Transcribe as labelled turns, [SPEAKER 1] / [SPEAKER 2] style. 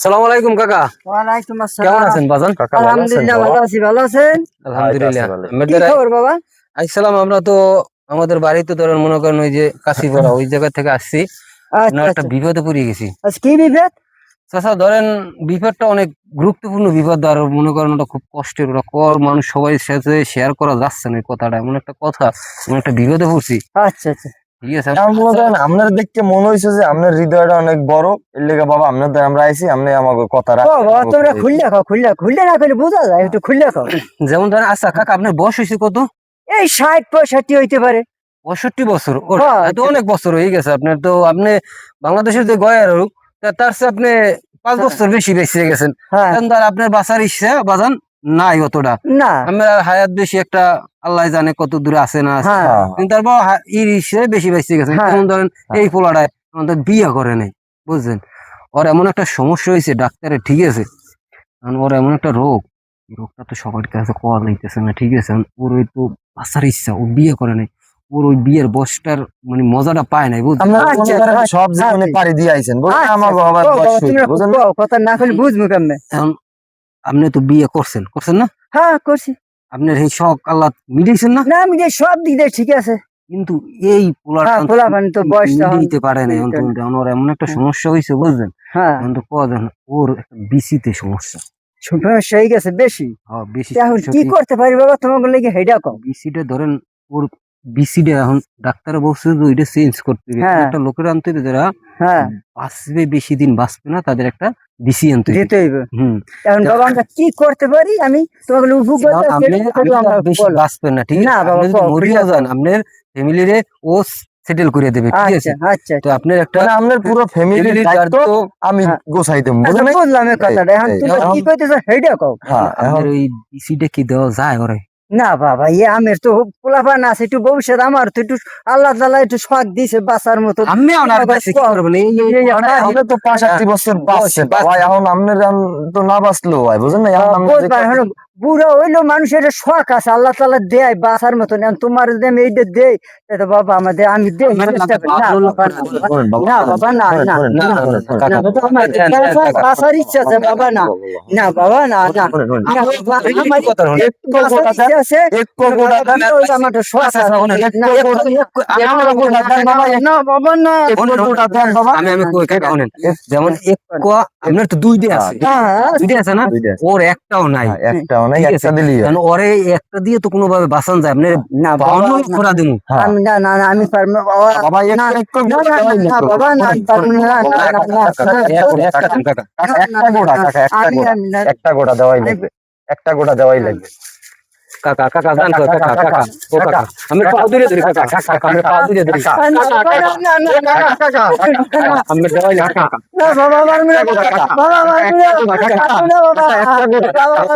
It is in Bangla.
[SPEAKER 1] সালাম আলাইকুম কাকা।
[SPEAKER 2] ওয়ালাইকুম
[SPEAKER 1] কেমন
[SPEAKER 2] আসসালাম।
[SPEAKER 1] আছেন বাজান?
[SPEAKER 2] আলহামদুলিল্লাহ ভালো আছি, ভালো আছেন?
[SPEAKER 1] আলহামদুলিল্লাহ।
[SPEAKER 2] কি খবর বাবা?
[SPEAKER 1] আসসালাম, আমরা তো আমাদের বাড়িতে ধরেন মনে করেন ওই যে কাশিপাড়া ওই জায়গা থেকে আসছি।
[SPEAKER 2] আচ্ছা
[SPEAKER 1] একটা
[SPEAKER 2] আচ্ছা।
[SPEAKER 1] বিপদে পড়ে গেছি
[SPEAKER 2] আচ্ছা, কি বিভেদ?
[SPEAKER 1] চাচা। ধরেন বিপদটা অনেক গুরুত্বপূর্ণ বিপদ, আর মনে করেন ওটা খুব কষ্টের, ওটা মানুষ সবাই সাথে শেয়ার করা যাচ্ছে না। এই কথাটা এমন একটা কথা, এমন একটা বিপদে পড়ছি।
[SPEAKER 2] আচ্ছা আচ্ছা।
[SPEAKER 1] ঠিক আছে,
[SPEAKER 3] আমার মনে করেন আপনার দেখতে মনে হয়েছে যে আপনার হৃদয়টা অনেক বড়, এর লেগে বাবা আপনাদের আমরা আইছি, আপনি আমাকে কথা
[SPEAKER 2] ও বাবা, তোমরা খুললে খাও, খুললে না করলে বোঝা যায়, একটু খুললে খাও।
[SPEAKER 1] যেমন ধরেন আচ্ছা কাকা, আপনার বয়স হয়েছে কত?
[SPEAKER 2] এই 60-65 হইতে পারে।
[SPEAKER 1] 65 বছর?
[SPEAKER 2] হ্যাঁ,
[SPEAKER 1] তো অনেক বছর হয়ে গেছে আপনার। তো আপনি বাংলাদেশের যে গয়ের রোগ, তার চেয়ে আপনি 5 বছর বেশি বেঁচে গেছেন।
[SPEAKER 2] হ্যাঁ।
[SPEAKER 1] এখন তার আপনার বাঁচার ইচ্ছা বাজান নাই অতটা।
[SPEAKER 2] না।
[SPEAKER 1] আমরা হায়াত বেশি একটা, আল্লাহ জানে কত দূরে আছে না আছে।
[SPEAKER 2] হ্যাঁ।
[SPEAKER 1] কিন্তু তারপর ইর ইচ্ছে বেশি বেঁচে গেছেন।
[SPEAKER 2] হ্যাঁ।
[SPEAKER 1] যেমন ধরেন এই পোলাটায় আমাদের বিয়ে করে নাই, বুঝছেন? ওর এমন একটা সমস্যা হয়েছে ডাক্তারের, ঠিক আছে? কারণ ওর এমন একটা রোগ, এই রোগটা তো সবার কাছে কোয়া যাইতেছে না, ঠিক আছে? ওর ওই তো বাঁচার ইচ্ছা, ও বিয়ে করে নাই। ওর ওই বিয়ের বয়সটার মানে মজাটা পায় নাই, বুঝছেন?
[SPEAKER 3] আপনারা
[SPEAKER 2] আচ্ছা,
[SPEAKER 3] মনে করেন
[SPEAKER 2] আচ্ছা,
[SPEAKER 3] সব জীবনে
[SPEAKER 2] আচ্ছা।
[SPEAKER 3] পাড়ি দিয়ে আইছেন, বুঝলেন?
[SPEAKER 2] আচ্ছা,
[SPEAKER 3] আমার বাবার
[SPEAKER 2] ও
[SPEAKER 3] বয়স
[SPEAKER 2] বাবা,
[SPEAKER 3] হয়েছে,
[SPEAKER 2] তোমরা
[SPEAKER 3] বুঝলেন?
[SPEAKER 2] কও, কথা না করলে বুঝবো কেমনে?
[SPEAKER 1] এখন আপনি তো বিয়ে করছেন করছেন না?
[SPEAKER 2] হ্যাঁ, করছি।
[SPEAKER 1] আপনার এই শখ আল্লাহ মিটাইছেন না?
[SPEAKER 2] না, আমি যে সব দিক দিয়ে ঠিক আছে।
[SPEAKER 1] কিন্তু এই পোলাটা
[SPEAKER 2] হ্যাঁ, পোলাপান তো বয়সটা এখন
[SPEAKER 1] মিটাইতে পারে না। এখন তো ওর এমন একটা সমস্যা হয়েছে, বুঝলেন?
[SPEAKER 2] হ্যাঁ,
[SPEAKER 1] এখন তো কোয়া যায় না, ওর একটা বিসিতে সমস্যা।
[SPEAKER 2] সমস্যা হয়ে গেছে বেশি।
[SPEAKER 1] হ্যাঁ, বেশি
[SPEAKER 2] এখন কি করতে পারি বাবা, তোমাকে লেগে হেডা কও।
[SPEAKER 1] বিসিটা ধরেন, ওর বিসিটা এখন ডাক্তারে বলছে যে ওইটা চেঞ্জ করতে হবে।
[SPEAKER 2] হ্যাঁ।
[SPEAKER 1] একটা লোকের আনতে হবে যারা
[SPEAKER 2] হ্যাঁ,
[SPEAKER 1] বাঁচবে, বেশি দিন বাঁচবে না, তাদের একটা বিসি আনতে হবে।
[SPEAKER 2] দিতে হইবে।
[SPEAKER 1] হুম।
[SPEAKER 2] এখন বাবা আমরা কি করতে পারি, আমি তোমাকে উপকার
[SPEAKER 1] এখন আপনি বেশি বাঁচবেন না, ঠিক আছে?
[SPEAKER 2] না বাবা,
[SPEAKER 1] আপনি যদি
[SPEAKER 2] কও,
[SPEAKER 1] মরিয়া যান, আপনার ফ্যামিলিরে ও সেটেল করে দেবে, ঠিক আছে?
[SPEAKER 2] আচ্ছা আচ্ছা।
[SPEAKER 1] তো আপনার একটা
[SPEAKER 3] মানে আপনার পুরো ফ্যামিলির
[SPEAKER 1] ফ্যামিলির
[SPEAKER 3] দায়িত্ব
[SPEAKER 1] দায়িত্ব
[SPEAKER 3] আমি
[SPEAKER 2] হ্যাঁ।
[SPEAKER 3] গোছাই দেব,
[SPEAKER 2] আচ্ছা,
[SPEAKER 3] বুঝলেন?
[SPEAKER 2] বুঝলাম এই কথাটা। এখন
[SPEAKER 3] এই,
[SPEAKER 2] তুমি
[SPEAKER 3] এখন-
[SPEAKER 2] কি কইতেছো হেডা কও।
[SPEAKER 3] হ্যাঁ, এখন
[SPEAKER 1] আপনার ওই বিসিটা কি দেওয়া যায় ওরে?
[SPEAKER 2] না বাবা, আমের তো পোলাপান আছে, একটু ভবিষ্যৎ আমার তো একটু আল্লাহ তাআলা একটু শখ দিয়েছে বাঁচার মতো।
[SPEAKER 1] আমি ওনার কাছে কি করবেন?
[SPEAKER 3] আপনি তো 65 বছর বাঁচছেন ভাই, এখন আপনার তো না বাঁচলেও হয়, বুঝলেন না? এখন আপনি
[SPEAKER 2] বুঝবা, এখন বুড়ো হইলো মানুষের শখ আছে, আল্লাহ তাআলা দেয় বাঁচার মতন। এখন তোমার যদি আমি এইটা দেই, তাহলে বাবা আমাদের আমি দেই চেষ্টা করি। না বাবা, না বাবা, না না না বাবা, আমার বাঁচার ইচ্ছা আছে বাবা। না না বাবা, না না না বাবা, আমার একটু বাঁচার ইচ্ছা আছে। আমার তো শখ আছে। না বাবা, না।
[SPEAKER 1] আমি কই কাকা শুনেন, যেমন এক কোয়া আপনার তো দুইটা আছে,
[SPEAKER 2] হ্যাঁ,
[SPEAKER 1] দুইটা আছে না?
[SPEAKER 3] দুইটা আছে।
[SPEAKER 1] ওর একটাও নাই।
[SPEAKER 3] একটাও নাই,
[SPEAKER 1] ঠিক
[SPEAKER 3] একটা
[SPEAKER 1] আছে?
[SPEAKER 3] দিলেই হয়।
[SPEAKER 1] কারণ ওরে একটা দিয়ে তো কোনোভাবে বাঁচান যায়। আপনার
[SPEAKER 2] না বাবা,
[SPEAKER 1] বাউন্ন
[SPEAKER 2] না।
[SPEAKER 1] খোরা দিমু।
[SPEAKER 3] হ্যাঁ।
[SPEAKER 2] আমি না না না, আমি পারবো না বাবা।
[SPEAKER 3] বাবা,
[SPEAKER 2] না
[SPEAKER 3] একটু
[SPEAKER 2] না না, না বাবা, না আমি পারবো না, না না না, না।
[SPEAKER 3] একটা গোড়া কাকা, একটা গোড়া দেওয়াই লাগবে, একটা গোড়া দেওয়াই লাগবে।
[SPEAKER 1] কাকা কাকা জান তো, কাকা কাকা ও কাকা, আমি পা ধরে ধরি কাকা, কাকা আমি পা ধরে ধরি, আমি দেওয়াই কাকা।
[SPEAKER 2] না বাবা, পারবো না বাবা, পারবো না বাবা।